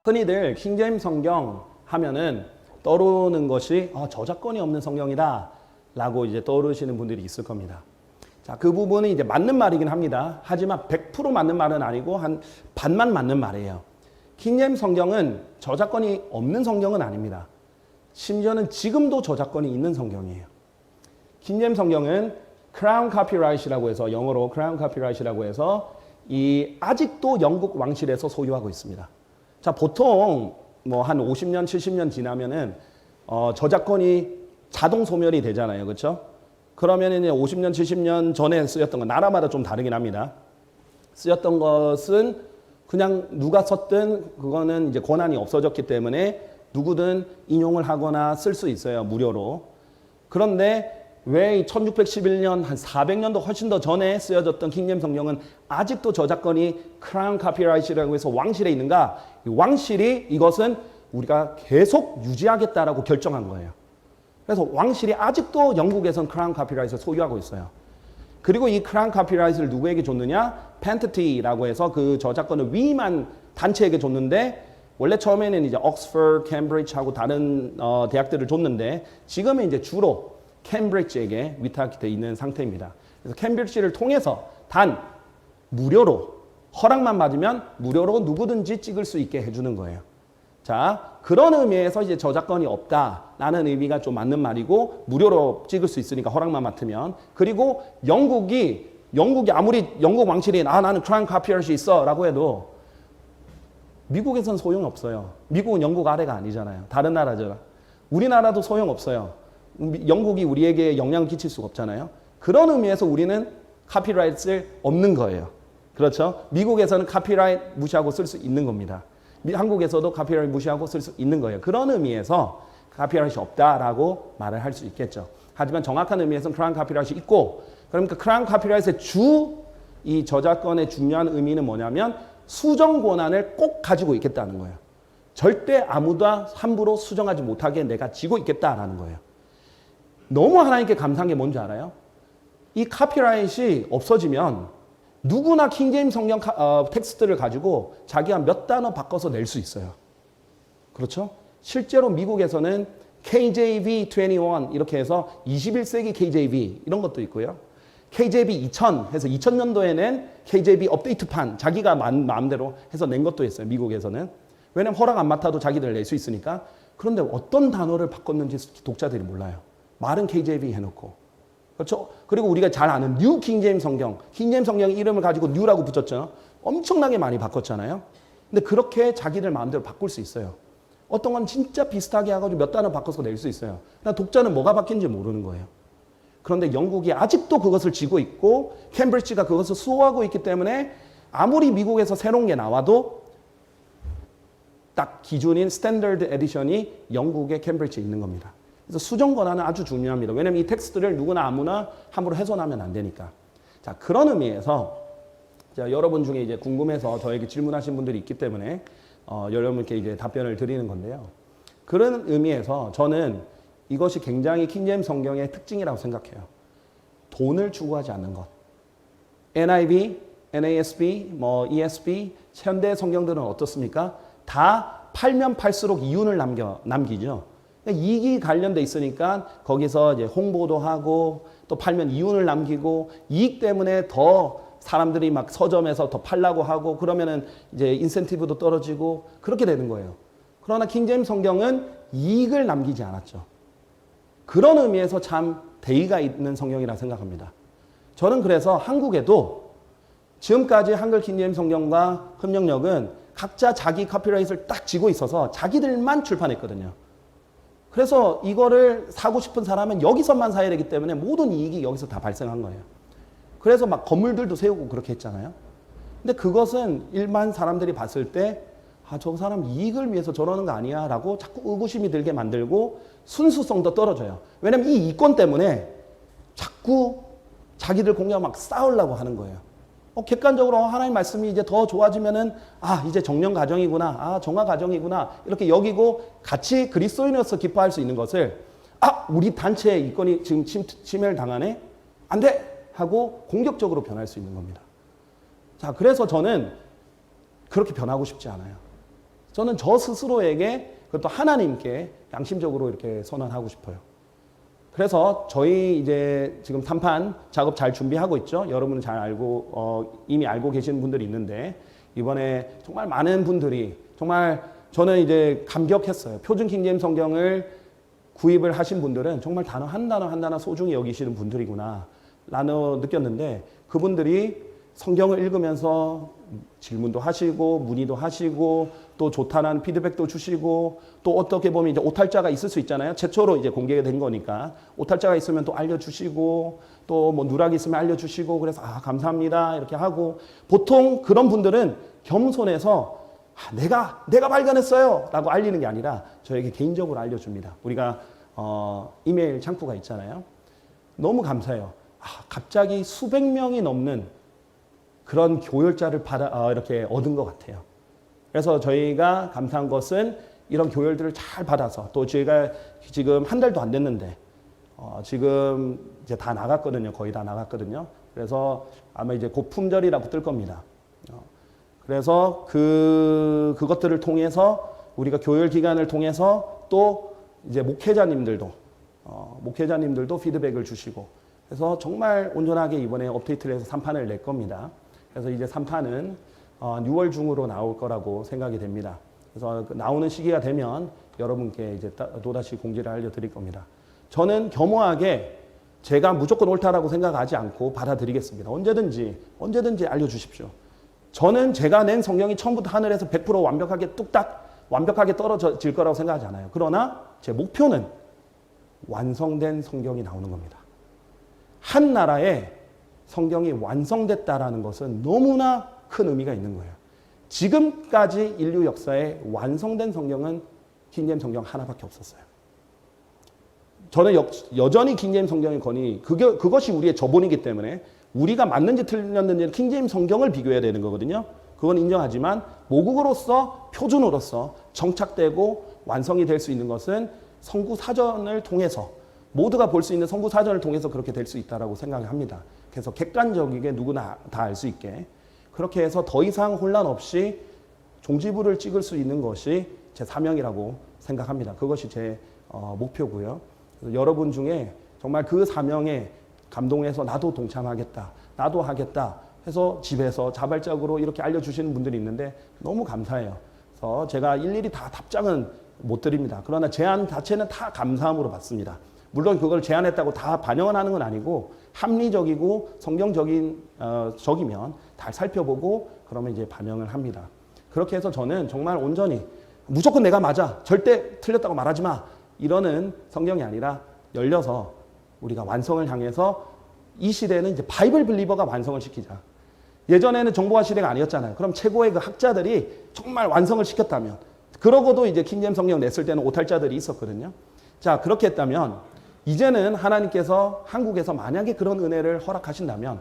흔히들 킹제임스 성경 하면은 떠오르는 것이 저작권이 없는 성경이다 라고 이제 떠오르시는 분들이 있을 겁니다. 자, 그 부분은 이제 맞는 말이긴 합니다. 하지만 100% 맞는 말은 아니고 한 반만 맞는 말이에요. 킹제임스 성경은 저작권이 없는 성경은 아닙니다. 심지어는 지금도 저작권이 있는 성경이에요. 킹제임스 성경은 크라운 카피라이트라고 해서 영어로 크라운 카피라이트라고 해서 이 아직도 영국 왕실에서 소유하고 있습니다. 자, 보통 뭐 한 50년, 70년 지나면은 저작권이 자동 소멸이 되잖아요. 그렇죠? 그러면은 50년, 70년 전에 쓰였던 거 나라마다 좀 다르긴 합니다. 쓰였던 것은 그냥 누가 썼든 그거는 이제 권한이 없어졌기 때문에 누구든 인용을 하거나 쓸 수 있어요. 무료로. 그런데 왜 1611년 한 400년도 훨씬 더 전에 쓰여졌던 킹제임스 성경은 아직도 저작권이 크라운 카피라이트라고 해서 왕실에 있는가? 왕실이 이것은 우리가 계속 유지하겠다라고 결정한 거예요. 그래서 왕실이 아직도 영국에선 크라운 카피라이트를 소유하고 있어요. 그리고 이 크라운 카피라이트를 누구에게 줬느냐? 펜트티라고 해서 그 저작권을 위임한 단체에게 줬는데 원래 처음에는 이제 옥스퍼드, 캠브리지하고 다른 대학들을 줬는데 지금은 이제 주로 캠브리지에게 위탁되어 있는 상태입니다. 그래서 캠브리지를 통해서 단 무료로 허락만 받으면 무료로 누구든지 찍을 수 있게 해주는 거예요. 자, 그런 의미에서 이제 저작권이 없다라는 의미가 좀 맞는 말이고 무료로 찍을 수 있으니까 허락만 맡으면 그리고 영국이 아무리 영국 왕실이 나는 크라운 카피라이트 있어라고 해도 미국에선 소용없어요. 미국은 영국 아래가 아니잖아요. 다른 나라죠. 우리나라도 소용없어요. 영국이 우리에게 영향을 끼칠 수가 없잖아요. 그런 의미에서 우리는 카피라이트를 없는 거예요. 그렇죠? 미국에서는 카피라이트 무시하고 쓸 수 있는 겁니다. 한국에서도 카피라이트 무시하고 쓸 수 있는 거예요. 그런 의미에서 카피라이트가 없다라고 말을 할 수 있겠죠. 하지만 정확한 의미에서는 크라운 카피라이트가 있고 그러니까 크라운 카피라이트의 이 저작권의 중요한 의미는 뭐냐면 수정 권한을 꼭 가지고 있겠다는 거예요. 절대 아무도 함부로 수정하지 못하게 내가 쥐고 있겠다라는 거예요. 너무 하나님께 감사한 게 뭔지 알아요? 이 카피라이트이 없어지면 누구나 킹제임스 성경 텍스트를 가지고 자기가 몇 단어 바꿔서 낼 수 있어요. 그렇죠? 실제로 미국에서는 KJV21 이렇게 해서 21세기 KJV 이런 것도 있고요. KJV 2000 해서 2000년도에는 KJV 업데이트판 자기가 마음대로 해서 낸 것도 있어요. 미국에서는. 왜냐면 허락 안 맡아도 자기들 낼 수 있으니까. 그런데 어떤 단어를 바꿨는지 독자들이 몰라요. 말은 KJV 해놓고. 그렇죠? 그리고 우리가 잘 아는 뉴 킹제임스 성경. 킹제임스 성경 이름을 가지고 뉴라고 붙였죠. 엄청나게 많이 바꿨잖아요. 근데 그렇게 자기들 마음대로 바꿀 수 있어요. 어떤 건 진짜 비슷하게 해가지고 몇 단어 바꿔서 낼 수 있어요. 그러나 독자는 뭐가 바뀐지 모르는 거예요. 그런데 영국이 아직도 그것을 쥐고 있고 캠브리지가 그것을 수호하고 있기 때문에 아무리 미국에서 새로운 게 나와도 딱 기준인 스탠더드 에디션이 영국의 캠브리지에 있는 겁니다. 그래서 수정 권한은 아주 중요합니다. 왜냐하면 이 텍스트를 누구나 아무나 함부로 훼손하면 안 되니까. 자, 그런 의미에서 여러분 중에 이제 궁금해서 저에게 질문하신 분들이 있기 때문에 여러분께 이제 답변을 드리는 건데요. 그런 의미에서 저는 이것이 굉장히 킹제임스 성경의 특징이라고 생각해요. 돈을 추구하지 않는 것. NIV, NASB, ESB, 현대 성경들은 어떻습니까? 다 팔면 팔수록 이윤을 남기죠. 이익이 관련돼 있으니까 거기서 이제 홍보도 하고 또 팔면 이윤을 남기고 이익 때문에 더 사람들이 막 서점에서 더 팔라고 하고 그러면은 이제 인센티브도 떨어지고 그렇게 되는 거예요. 그러나 킹제임스 성경은 이익을 남기지 않았죠. 그런 의미에서 참 대의가 있는 성경이라 생각합니다. 저는 그래서 한국에도 지금까지 한글 킹제임스 성경과 흡력력은 각자 자기 카피라이트를 딱 쥐고 있어서 자기들만 출판했거든요. 그래서 이거를 사고 싶은 사람은 여기서만 사야 되기 때문에 모든 이익이 여기서 다 발생한 거예요. 그래서 막 건물들도 세우고 그렇게 했잖아요. 근데 그것은 일반 사람들이 봤을 때 저 사람 이익을 위해서 저러는 거 아니야 라고 자꾸 의구심이 들게 만들고 순수성도 떨어져요. 왜냐면 이 이권 때문에 자꾸 자기들 공략 막 싸우려고 하는 거예요. 객관적으로 하나님 말씀이 이제 더 좋아지면은 이제 정령 가정이구나, 정화 가정이구나 이렇게 여기고 같이 그리스도인으로서 기뻐할 수 있는 것을 우리 단체의 이권이 지금 침해를 당하네, 안 돼 하고 공격적으로 변할 수 있는 겁니다. 자, 그래서 저는 그렇게 변하고 싶지 않아요. 저는 저 스스로에게 그것도 하나님께 양심적으로 이렇게 선언하고 싶어요. 그래서 저희 이제 지금 3판 작업 잘 준비하고 있죠. 여러분은 잘 알고 이미 알고 계시는 분들이 있는데 이번에 정말 많은 분들이 정말 저는 이제 감격했어요. 표준 킹제임스 성경을 구입을 하신 분들은 정말 단어 한 단어 소중히 여기시는 분들이구나 라는 느꼈는데 그분들이 성경을 읽으면서 질문도 하시고 문의도 하시고 또 좋다는 피드백도 주시고 또 어떻게 보면 이제 오탈자가 있을 수 있잖아요. 최초로 이제 공개가 된 거니까 오탈자가 있으면 또 알려주시고 또 뭐 누락이 있으면 알려주시고 그래서 감사합니다 이렇게 하고 보통 그런 분들은 겸손해서 내가 발견했어요 라고 알리는 게 아니라 저에게 개인적으로 알려줍니다. 우리가 이메일 창구가 있잖아요. 너무 감사해요. 갑자기 수백 명이 넘는 그런 교열자를 이렇게 얻은 것 같아요. 그래서 저희가 감사한 것은 이런 교열들을 잘 받아서 또 저희가 지금 한 달도 안 됐는데 지금 이제 다 나갔거든요. 거의 다 나갔거든요. 그래서 아마 이제 곧 품절이라고 뜰 겁니다. 그래서 그것들을 통해서 우리가 교열 기간을 통해서 또 이제 목회자님들도 피드백을 주시고 그래서 정말 온전하게 이번에 업데이트를 해서 3판을 낼 겁니다. 그래서 이제 3판은 6월 중으로 나올 거라고 생각이 됩니다. 그래서 나오는 시기가 되면 여러분께 이제 또다시 공지를 알려드릴 겁니다. 저는 겸허하게 제가 무조건 옳다라고 생각하지 않고 받아들이겠습니다. 언제든지 알려주십시오. 저는 제가 낸 성경이 처음부터 하늘에서 100% 완벽하게 뚝딱 완벽하게 떨어질 거라고 생각하지 않아요. 그러나 제 목표는 완성된 성경이 나오는 겁니다. 한 나라에 성경이 완성됐다라는 것은 너무나 큰 의미가 있는 거예요. 지금까지 인류 역사에 완성된 성경은 킹제임스 성경 하나밖에 없었어요. 저는 여전히 킹제임스 성경의 권위, 그것이 우리의 저본이기 때문에 우리가 맞는지 틀렸는지 킹제임스 성경을 비교해야 되는 거거든요. 그건 인정하지만 모국어로서 표준으로서 정착되고 완성이 될 수 있는 것은 성구사전을 통해서 모두가 볼 수 있는 성구사전을 통해서 그렇게 될 수 있다고 생각을 합니다. 그래서 객관적이게 누구나 다 알 수 있게 그렇게 해서 더 이상 혼란 없이 종지부를 찍을 수 있는 것이 제 사명이라고 생각합니다. 그것이 제 목표고요. 여러분 중에 정말 그 사명에 감동해서 나도 동참하겠다, 나도 하겠다 해서 집에서 자발적으로 이렇게 알려주시는 분들이 있는데 너무 감사해요. 그래서 제가 일일이 다 답장은 못 드립니다. 그러나 제안 자체는 다 감사함으로 받습니다. 물론 그걸 제안했다고 다 반영을 하는 건 아니고 합리적이고 성경적이면 다 살펴보고 그러면 이제 반영을 합니다. 그렇게 해서 저는 정말 온전히 무조건 내가 맞아, 절대 틀렸다고 말하지 마 이러는 성경이 아니라 열려서 우리가 완성을 향해서 이 시대는 이제 바이블 빌리버가 완성을 시키자. 예전에는 정보화 시대가 아니었잖아요. 그럼 최고의 그 학자들이 정말 완성을 시켰다면 그러고도 이제 킹제임스 성경 냈을 때는 오탈자들이 있었거든요. 자, 그렇게 했다면 이제는 하나님께서 한국에서 만약에 그런 은혜를 허락하신다면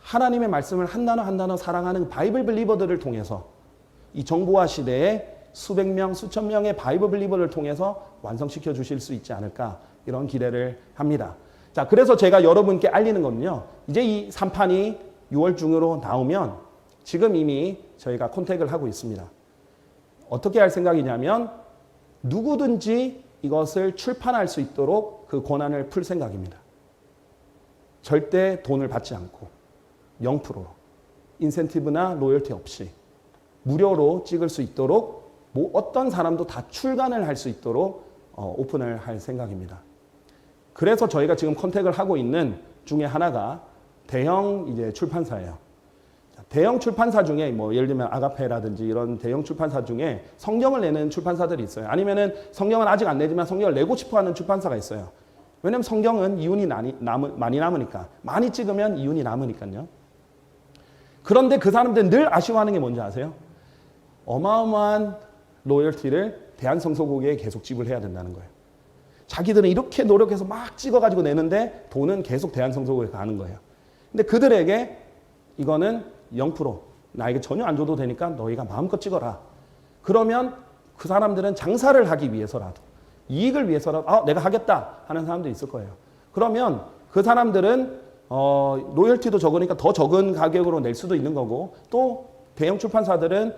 하나님의 말씀을 한 단어 한 단어 사랑하는 바이블 빌리버들을 통해서 이 정보화 시대에 수백 명, 수천 명의 바이블 빌리버를 통해서 완성시켜 주실 수 있지 않을까 이런 기대를 합니다. 자, 그래서 제가 여러분께 알리는 거는요. 이제 이 3판이 6월 중으로 나오면 지금 이미 저희가 컨택을 하고 있습니다. 어떻게 할 생각이냐면 누구든지 이것을 출판할 수 있도록 그 권한을 풀 생각입니다. 절대 돈을 받지 않고 0%로 인센티브나 로열티 없이 무료로 찍을 수 있도록 어떤 사람도 다 출간을 할 수 있도록 오픈을 할 생각입니다. 그래서 저희가 지금 컨택을 하고 있는 중에 하나가 대형 이제 출판사예요. 대형 출판사 중에 뭐 예를 들면 아가페라든지 이런 대형 출판사 중에 성경을 내는 출판사들이 있어요. 아니면은 성경은 아직 안 내지만 성경을 내고 싶어하는 출판사가 있어요. 왜냐하면 성경은 이윤이 많이 남으니까. 많이 찍으면 이윤이 남으니까요. 그런데 그 사람들은 늘 아쉬워하는 게 뭔지 아세요? 어마어마한 로열티를 대한성서고기에 계속 지불해야 된다는 거예요. 자기들은 이렇게 노력해서 막 찍어가지고 내는데 돈은 계속 대한성서고기에 가는 거예요. 근데 그들에게 이거는 0% 나에게 전혀 안 줘도 되니까 너희가 마음껏 찍어라. 그러면 그 사람들은 장사를 하기 위해서라도 이익을 위해서라도 내가 하겠다 하는 사람들이 있을 거예요. 그러면 그 사람들은 로열티도 적으니까 더 적은 가격으로 낼 수도 있는 거고 또 대형 출판사들은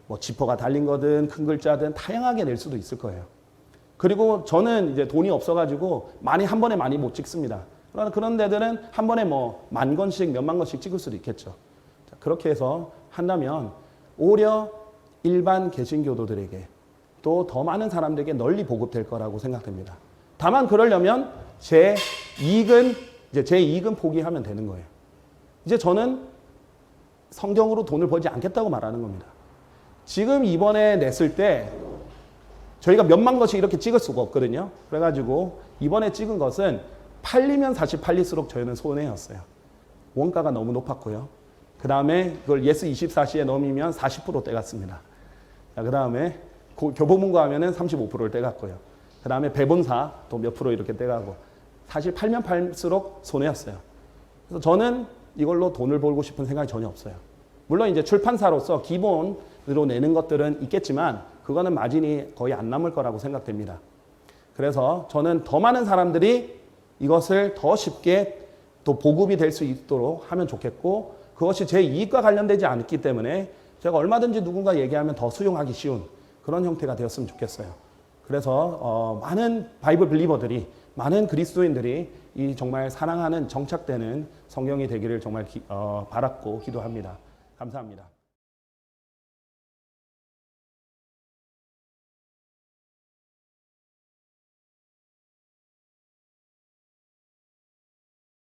뭐 지퍼가 달린 거든 큰 글자든 다양하게 낼 수도 있을 거예요. 그리고 저는 이제 돈이 없어가지고 한 번에 많이 못 찍습니다. 그러나 그런 데들은 한 번에 뭐 10,000건씩 몇만 건씩 찍을 수도 있겠죠. 자, 그렇게 해서 한다면 오히려 일반 개신교도들에게 또 더 많은 사람들에게 널리 보급될 거라고 생각됩니다. 다만 그러려면 제 이익은 포기하면 되는 거예요. 이제 저는 성경으로 돈을 벌지 않겠다고 말하는 겁니다. 지금 이번에 냈을 때 저희가 몇만 건씩 이렇게 찍을 수가 없거든요. 그래가지고 이번에 찍은 것은 팔리면 사실 팔릴수록 저희는 손해였어요. 원가가 너무 높았고요. 그 다음에 그걸 예스24시에 넘으면 40% 떼갔습니다. 그 다음에 교보문고 하면은 35%를 떼갔고요. 그 다음에 배본사 또 몇 프로 이렇게 떼가고 사실 팔면 팔수록 손해였어요. 그래서 저는 이걸로 돈을 벌고 싶은 생각이 전혀 없어요. 물론 이제 출판사로서 기본으로 내는 것들은 있겠지만 그거는 마진이 거의 안 남을 거라고 생각됩니다. 그래서 저는 더 많은 사람들이 이것을 더 쉽게 또 보급이 될 수 있도록 하면 좋겠고 그것이 제 이익과 관련되지 않기 때문에 제가 얼마든지 누군가 얘기하면 더 수용하기 쉬운 그런 형태가 되었으면 좋겠어요. 그래서 많은 바이블 빌리버들이 많은 그리스도인들이 이 정말 사랑하는 정착되는 성경이 되기를 정말 바랐고 기도합니다. 감사합니다.